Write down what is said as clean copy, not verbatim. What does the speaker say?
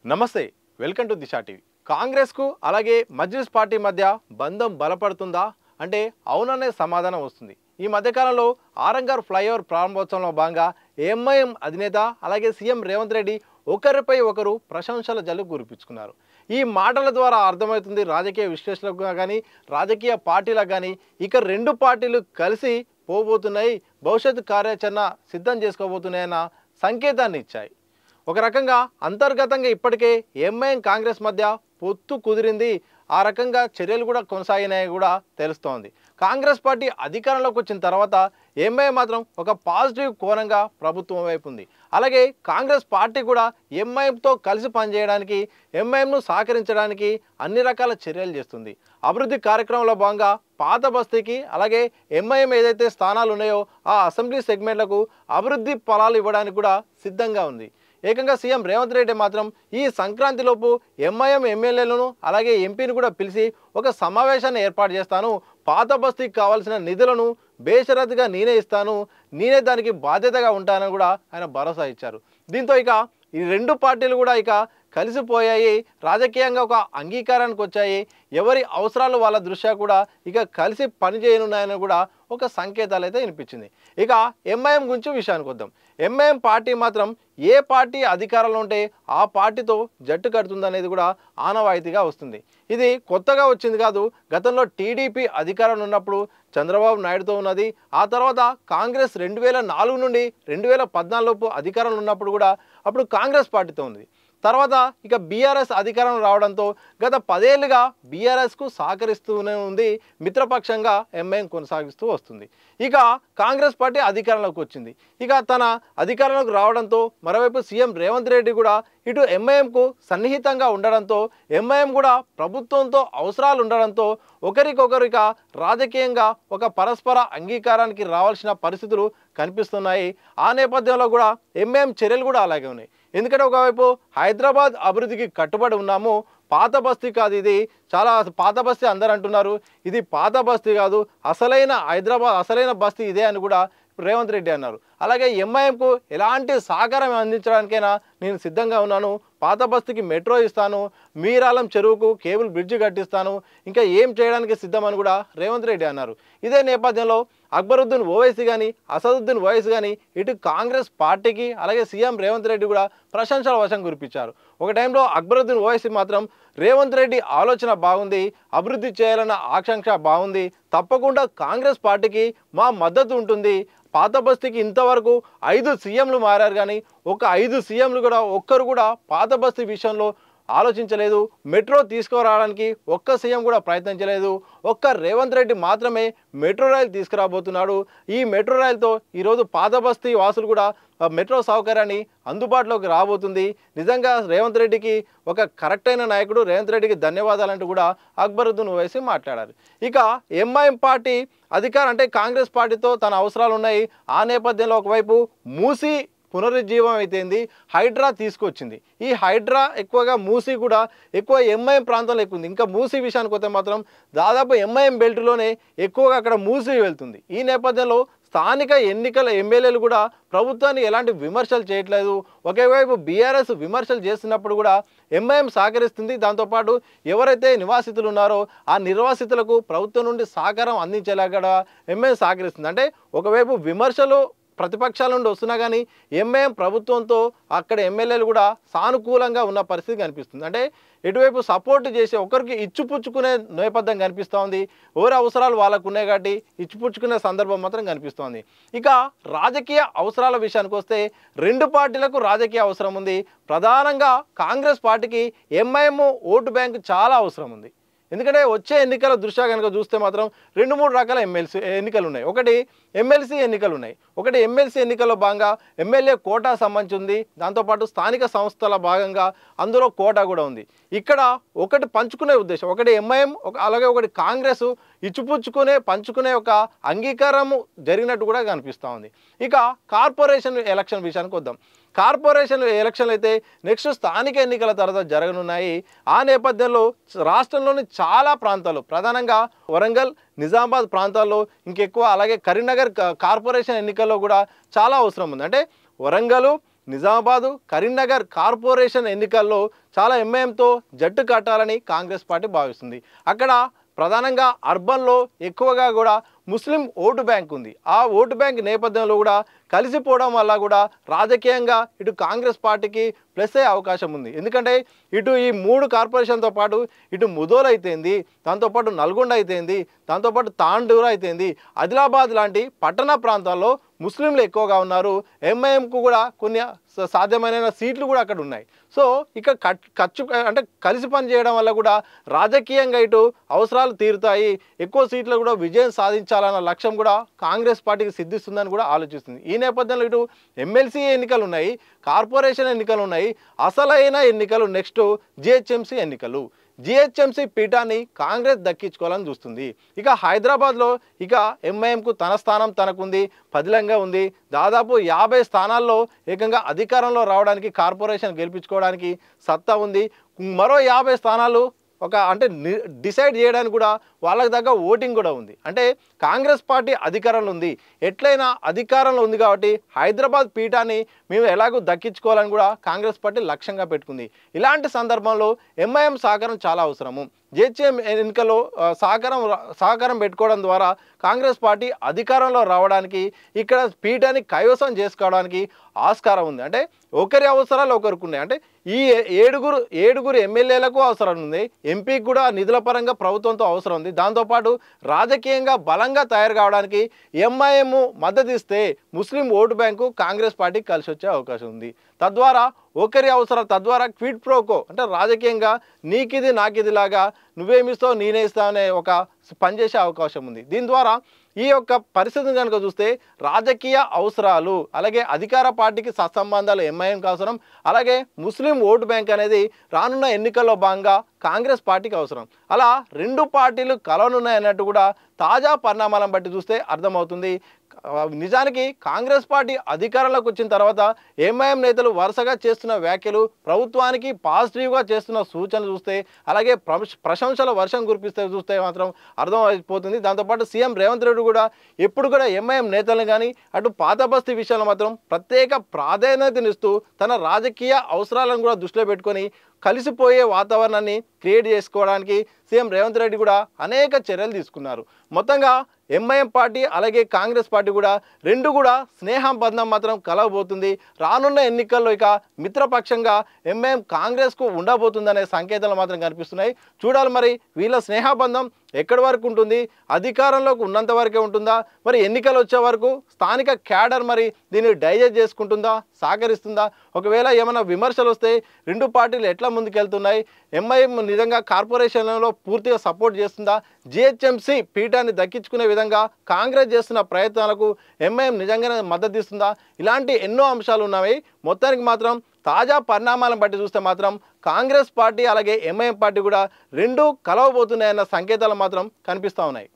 నమస్తే welcome to Disha TV Congress కు అలాగే మజ్లిస్ పార్టీ మధ్య బంధం బలపడుతుందా అంటే అవుననే సమాధానం వస్తుంది। ఈ మధ్య కాలంలో ఆరంగర్ ఫ్లైఓవర్ ప్రారంభోత్సవంలో భాగంగా ఎంఐఎం అధినేత అలాగే సీఎం రేవంత్ రెడ్డి ఒకరిపై ఒకరు ప్రశంసల జల్లు కురిపించుకున్నారు। ఈ మాటల ద్వారా అర్థమవుతుంది రాజకీయ విశ్లేషకులకు కానీ రాజకీయ పార్టీలకు కానీ ఇక రెండు పార్టీలు కలిసి పోబోతున్నాయి, భవిష్యత్తు కార్యాచరణ సిద్ధం చేసుకోబోతున్నాయన్న సంకేతాన్ని ఇచ్చాయి। ఒక రకంగా అంతర్గతంగా ఇప్పటికే ఎంఐఎం కాంగ్రెస్ మధ్య పొత్తు కుదిరింది, ఆ రకంగా చర్యలు కూడా కొనసాగినాయి కూడా తెలుస్తోంది। కాంగ్రెస్ పార్టీ అధికారంలోకి వచ్చిన తర్వాత ఎంఐఎం మాత్రం ఒక పాజిటివ్ కోణంగా ప్రభుత్వం వైపు ఉంది। అలాగే కాంగ్రెస్ పార్టీ కూడా ఎంఐఎంతో కలిసి పనిచేయడానికి ఎంఐఎంను సహకరించడానికి అన్ని రకాల చర్యలు చేస్తుంది। అభివృద్ధి కార్యక్రమంలో భాగంగా పాత బస్తీకి అలాగే ఎంఐఎం ఏదైతే స్థానాలు ఉన్నాయో ఆ అసెంబ్లీ సెగ్మెంట్లకు అభివృద్ధి ఫలాలు ఇవ్వడానికి కూడా సిద్ధంగా ఉంది। ఏకంగా సీఎం రేవంత్ రెడ్డి మాత్రం ఈ సంక్రాంతిలోపు ఎంఐఎం ఎమ్మెల్యేలను అలాగే ఎంపీని కూడా పిలిచి ఒక సమావేశాన్ని ఏర్పాటు చేస్తాను, పాత బస్తీకి కావాల్సిన నిధులను బేషరతుగా నేనే ఇస్తాను, నేనే దానికి బాధ్యతగా ఉంటానని కూడా ఆయన భరోసా ఇచ్చారు। దీంతో ఇక ఈ రెండు పార్టీలు కూడా ఇక కలిసిపోయాయి, రాజకీయంగా ఒక అంగీకారానికి వచ్చాయి, ఎవరి అవసరాలు వాళ్ళ దృష్ట్యా కూడా ఇక కలిసి పనిచేయనున్నాయని కూడా ఒక సంకేతాలు అయితే వినిపించింది। ఇక ఎంఐఎం గురించి విషయానికి వద్దాం। ఎంఐఎం పార్టీ మాత్రం ఏ పార్టీ అధికారంలో ఉంటే ఆ పార్టీతో జట్టు కడుతుందనేది కూడా ఆనవాయితీగా వస్తుంది। ఇది కొత్తగా వచ్చింది కాదు, గతంలో టీడీపీ అధికారంలో ఉన్నప్పుడు చంద్రబాబు నాయుడుతో ఉన్నది, ఆ తర్వాత కాంగ్రెస్ 2004 నుండి 2014 అధికారంలో ఉన్నప్పుడు కూడా అప్పుడు కాంగ్రెస్ పార్టీతో ఉంది। తర్వాత ఇక బీఆర్ఎస్ అధికారం రావడంతో గత 10 ఏళ్ళుగా బీఆర్ఎస్కు సహకరిస్తూనే ఉంది, మిత్రపక్షంగా ఎంఐఎం కొనసాగిస్తూ వస్తుంది। ఇక కాంగ్రెస్ పార్టీ అధికారంలోకి వచ్చింది, ఇక తన అధికారంలోకి రావడంతో మరోవైపు సీఎం రేవంత్ రెడ్డి కూడా ఇటు ఎంఐఎంకు సన్నిహితంగా ఉండడంతో ఎంఐఎం కూడా ప్రభుత్వంతో అవసరాలు ఉండడంతో ఒకరికొకరిక రాజకీయంగా ఒక పరస్పర అంగీకారానికి రావాల్సిన పరిస్థితులు కనిపిస్తున్నాయి। ఆ నేపథ్యంలో కూడా ఎంఐఎం చర్యలు కూడా అలాగే ఉన్నాయి। ఎందుకంటే ఒకవైపు హైదరాబాద్ అభివృద్ధికి కట్టుబడి ఉన్నాము, పాత బస్తీ కాదు ఇది, చాలా పాత బస్తీ అందరు అంటున్నారు, ఇది పాత బస్తీ కాదు, అసలైన హైదరాబాద్ అసలైన బస్తీ ఇదే అని కూడా రేవంత్ రెడ్డి అన్నారు। అలాగే ఎంఐఎంకు ఎలాంటి సహకారం అందించడానికైనా నేను సిద్ధంగా ఉన్నాను, పాత బస్తీకి మెట్రో ఇస్తాను, మీరాలం చెరువుకు కేబుల్ బ్రిడ్జి కట్టిస్తాను, ఇంకా ఏం చేయడానికి సిద్ధమని కూడా రేవంత్ రెడ్డి అన్నారు। ఇదే నేపథ్యంలో అక్బరుద్దీన్ ఓవైసీ కానీ అసదుద్దీన్ ఓవైసీ కానీ ఇటు కాంగ్రెస్ పార్టీకి అలాగే సీఎం రేవంత్ రెడ్డి కూడా ప్రశంసల వర్షం కురిపించారు। ఒక టైంలో అక్బరుద్దీన్ ఓవైసీ మాత్రం రేవంత్ రెడ్డి ఆలోచన బాగుంది, అభివృద్ధి చేయాలన్న ఆకాంక్ష బాగుంది, తప్పకుండా కాంగ్రెస్ పార్టీకి మా మద్దతు ఉంటుంది, పాత బస్తీకి ఇంతవరకు 5 సీఎంలు మారారు కానీ ఒక 5 సీఎంలు కూడా ఒక్కరు కూడా పాత బస్తీ విషయంలో ఆలోచించలేదు, మెట్రో తీసుకురావడానికి ఒక్క సీఎం కూడా ప్రయత్నించలేదు, ఒక్క రేవంత్ రెడ్డి మాత్రమే మెట్రో రైలు తీసుకురాబోతున్నాడు। ఈ మెట్రో రైలుతో ఈరోజు పాత బస్తీ వాసులు కూడా మెట్రో సౌకర్యాన్ని అందుబాటులోకి రాబోతుంది। నిజంగా రేవంత్ రెడ్డికి ఒక కరెక్ట్ అయిన నాయకుడు, రేవంత్ రెడ్డికి ధన్యవాదాలంటూ కూడా అక్బరుద్దీన్ ఓవైసీ మాట్లాడారు। ఇక ఎంఐఎం పార్టీ అధికారం అంటే కాంగ్రెస్ పార్టీతో తన అవసరాలు ఉన్నాయి, ఆ నేపథ్యంలో ఒకవైపు మూసీ పునరుజ్జీవం అయితేంది, హైడ్రా తీసుకొచ్చింది, ఈ హైడ్రా ఎక్కువగా మూసీ కూడా ఎక్కువ ఎంఐఎం ప్రాంతంలో ఎక్కువ ఉంది। ఇంకా మూసీ విషయానికి వస్తే మాత్రం దాదాపు ఎంఐఎం బెల్ట్లోనే ఎక్కువగా అక్కడ మూసీ వెళ్తుంది। ఈ నేపథ్యంలో స్థానిక ఎన్నికల ఎమ్మెల్యేలు కూడా ప్రభుత్వాన్ని ఎలాంటి విమర్శలు చేయట్లేదు, ఒకేవైపు బీఆర్ఎస్ విమర్శలు చేస్తున్నప్పుడు కూడా ఎంఐఎం సహకరిస్తుంది। దాంతోపాటు ఎవరైతే నివాసితులు ఉన్నారో ఆ నిర్వాసితులకు ప్రభుత్వం నుండి సహకారం అందించేలాగా ఎంఐఎం సహకరిస్తుంది। అంటే ఒకవైపు విమర్శలు ప్రతిపక్షాల నుండి వస్తున్నా కానీ ఎంఐఎం ప్రభుత్వంతో అక్కడ ఎమ్మెల్యేలు కూడా సానుకూలంగా ఉన్న పరిస్థితి కనిపిస్తుంది। అంటే ఎటువైపు సపోర్ట్ చేసి ఒకరికి ఇచ్చిపుచ్చుకునే నేపథ్యం కనిపిస్తూ ఉంది, ఎవరి అవసరాలు వాళ్ళకు ఉన్నాయి కాబట్టి ఇచ్చిపుచ్చుకునే సందర్భం మాత్రం కనిపిస్తోంది। ఇక రాజకీయ అవసరాల విషయానికి వస్తే రెండు పార్టీలకు రాజకీయ అవసరం ఉంది, ప్రధానంగా కాంగ్రెస్ పార్టీకి ఎంఐఎం ఓటు బ్యాంకు చాలా అవసరం ఉంది। ఎందుకంటే వచ్చే ఎన్నికల దృష్ట్యా కనుక చూస్తే మాత్రం 2-3 రకాల ఎన్నికలు ఉన్నాయి, ఒకటి ఎమ్మెల్సీ ఎన్నికలు ఉన్నాయి, ఒకటి ఎమ్మెల్సీ ఎన్నికల్లో భాగంగా ఎమ్మెల్యే కోటా సంబంధించి ఉంది, దాంతోపాటు స్థానిక సంస్థల భాగంగా అందులో కోటా కూడా ఉంది। ఇక్కడ ఒకటి పంచుకునే ఉద్దేశం, ఒకటి ఎంఐఎం అలాగే ఒకటి కాంగ్రెస్ ఇచ్చిపుచ్చుకునే పంచుకునే ఒక అంగీకారము జరిగినట్టు కూడా కనిపిస్తూ ఉంది। ఇక కార్పొరేషన్ ఎలక్షన్ విషయానికి వద్దాం। కార్పొరేషన్ ఎలక్షన్లు అయితే నెక్స్ట్ స్థానిక ఎన్నికల తర్వాత జరగనున్నాయి। ఆ నేపథ్యంలో రాష్ట్రంలోని చాలా ప్రాంతాలు ప్రధానంగా వరంగల్, నిజామాబాద్ ప్రాంతాల్లో ఇంకెక్కువ, అలాగే కరీంనగర్ కార్పొరేషన్ ఎన్నికల్లో కూడా చాలా అవసరం ఉంది। అంటే వరంగల్, నిజామాబాదు కరీంనగర్ కార్పొరేషన్ ఎన్నికల్లో చాలా ఎంఐఎంతో జట్టు కట్టాలని కాంగ్రెస్ పార్టీ భావిస్తుంది. అక్కడ ప్రధానంగా అర్బన్లో ఎక్కువగా కూడా ముస్లిం ఓటు బ్యాంక్ ఉంది. ఆ ఓటు బ్యాంక్ నేపథ్యంలో కూడా కలిసిపోవడం వల్ల కూడా రాజకీయంగా ఇటు కాంగ్రెస్ పార్టీకి ప్లస్ అయ్యే అవకాశం ఉంది. ఎందుకంటే ఇటు ఈ 3 కార్పొరేషన్తో పాటు ఇటు ముదోల్ అయితేంది, దాంతోపాటు నల్గొండ అయితేంది, దాంతోపాటు తాండూరు అయితేంది, ఆదిలాబాద్ లాంటి పట్టణ ప్రాంతాల్లో ముస్లింలు ఎక్కువగా ఉన్నారు. ఎంఐఎంకు కూడా కొన్ని సాధ్యమైన సీట్లు కూడా అక్కడ ఉన్నాయి. సో ఇక ఖర్చు అంటే కలిసి పనిచేయడం వల్ల కూడా రాజకీయంగా ఇటు అవసరాలు తీరుతాయి, ఎక్కువ సీట్లు కూడా విజయం సాధించాలన్న లక్ష్యం కూడా కాంగ్రెస్ పార్టీకి సిద్ధిస్తుందని కూడా ఆలోచిస్తుంది. ఈ నేపథ్యంలో ఇటు ఎమ్మెల్సీ ఎన్నికలు ఉన్నాయి, కార్పొరేషన్ ఎన్నికలు ఉన్నాయి, అసలైన ఎన్నికలు నెక్స్ట్ జిహెచ్ఎంసీ ఎన్నికలు. జిహెచ్ఎంసీ పీఠాన్ని కాంగ్రెస్ దక్కించుకోవాలని చూస్తుంది. ఇక హైదరాబాద్లో ఇక ఎంఐఎంకు తన స్థానం తనకుంది, పదిలంగా ఉంది. దాదాపు 50 స్థానాల్లో ఏకంగా అధికారంలో రావడానికి, కార్పొరేషన్ గెలిపించుకోవడానికి సత్తా ఉంది. మరో 50 స్థానాలు అంటే డిసైడ్ చేయడానికి కూడా వాళ్ళకి దగ్గర ఓటింగ్ కూడా ఉంది. అంటే కాంగ్రెస్ పార్టీ అధికారంలో ఉంది, ఎట్లయినా అధికారంలో ఉంది కాబట్టి హైదరాబాద్ పీఠాన్ని మేము ఎలాగో దక్కించుకోవాలని కూడా కాంగ్రెస్ పార్టీ లక్ష్యంగా పెట్టుకుంది. ఇలాంటి సందర్భంలో ఎంఐఎం సహకారం చాలా అవసరము. జిహెచ్ఎం ఎన్నికల్లో సహకారం పెట్టుకోవడం ద్వారా కాంగ్రెస్ పార్టీ అధికారంలో రావడానికి, ఇక్కడ పీఠాన్ని కైవసం చేసుకోవడానికి ఆస్కారం ఉంది. అంటే ఒకరి అవసరాలు ఒకరికి ఉన్నాయి. అంటే ఈ ఏడుగురు ఎమ్మెల్యేలకు అవసరం ఉంది, ఎంపీకి కూడా నిధుల పరంగా ప్రభుత్వంతో అవసరం ఉంది. దాంతోపాటు రాజకీయంగా బలంగా తయారు కావడానికి ఎంఐఎం మద్దతు ఇస్తే ముస్లిం ఓటు బ్యాంకు కాంగ్రెస్ పార్టీకి కలిసి వచ్చే అవకాశం ఉంది. తద్వారా ఒకరి అవసరం, తద్వారా క్విడ్ ప్రోకో అంటే రాజకీయంగా నీకిది నాకిది లాగా నువ్వేమిస్తావు నేనే ఇస్తావు అనే ఒక పనిచేసే అవకాశం ఉంది. దీని ద్వారా ఈ యొక్క పరిస్థితిని కనుక చూస్తే రాజకీయ అవసరాలు, అలాగే అధికార పార్టీకి సత్సంబంధాలు ఎంఐఎంకి అవసరం, అలాగే ముస్లిం ఓటు బ్యాంక్ అనేది రానున్న ఎన్నికల్లో భాగంగా కాంగ్రెస్ పార్టీకి అవసరం. అలా 2 పార్టీలు కలవనున్నాయన్నట్టు కూడా తాజా పరిణామాలను బట్టి చూస్తే అర్థమవుతుంది. నిజానికి కాంగ్రెస్ పార్టీ అధికారంలోకి వచ్చిన తర్వాత ఎంఐఎం నేతలు వరుసగా చేస్తున్న వ్యాఖ్యలు, ప్రభుత్వానికి పాజిటివ్గా చేస్తున్న సూచనలు చూస్తే, అలాగే ప్రశంసల వర్షం కురిపిస్తే చూస్తే మాత్రం అర్థమైపోతుంది. దాంతోపాటు సీఎం రేవంత్ రెడ్డి కూడా ఎప్పుడు కూడా ఎంఐఎం నేతలను కానీ అటు పాత బస్తీ విషయంలో మాత్రం ప్రత్యేక ప్రాధాన్యతనిస్తూ తన రాజకీయ అవసరాలను కూడా దృష్టిలో పెట్టుకొని కలిసిపోయే వాతావరణాన్ని క్రియేట్ చేసుకోవడానికి సీఎం రేవంత్ రెడ్డి కూడా అనేక చర్యలు తీసుకున్నారు. మొత్తంగా ఎంఐఎం పార్టీ అలాగే కాంగ్రెస్ పార్టీ కూడా రెండు కూడా స్నేహం బంధం మాత్రం కలవబోతుంది. రానున్న ఎన్నికల్లో ఇక మిత్రపక్షంగా ఎంఐఎం కాంగ్రెస్కు ఉండబోతుందనే సంకేతాలు మాత్రం కనిపిస్తున్నాయి. చూడాలి మరి వీళ్ళ స్నేహబంధం ఎక్కడి వరకు ఉంటుంది, అధికారంలోకి ఉన్నంత వరకే ఉంటుందా, మరి ఎన్నికలు వచ్చే వరకు స్థానిక క్యాడర్ మరి దీన్ని డైజెస్ట్ చేసుకుంటుందా, సహకరిస్తుందా, ఒకవేళ ఏమైనా విమర్శలు వస్తే 2 పార్టీలు ఎట్లా ముందుకెళ్తున్నాయి, ఎంఐఎం నిజంగా కార్పొరేషన్లలో పూర్తిగా సపోర్ట్ చేస్తుందా, జిహెచ్ఎంసీ పీఠాన్ని దక్కించుకునే విధంగా కాంగ్రెస్ చేస్తున్న ప్రయత్నాలకు ఎంఐఎం నిజంగానే మద్దతు ఇస్తుందా, ఇలాంటి ఎన్నో అంశాలు ఉన్నాయి. మొత్తానికి మాత్రం తాజా పరిణామాలను బట్టి చూస్తే మాత్రం కాంగ్రెస్ పార్టీ అలాగే ఎంఐఎం పార్టీ కూడా 2 కలవబోతున్నాయన్న సంకేతాలు మాత్రం కనిపిస్తూ ఉన్నాయి.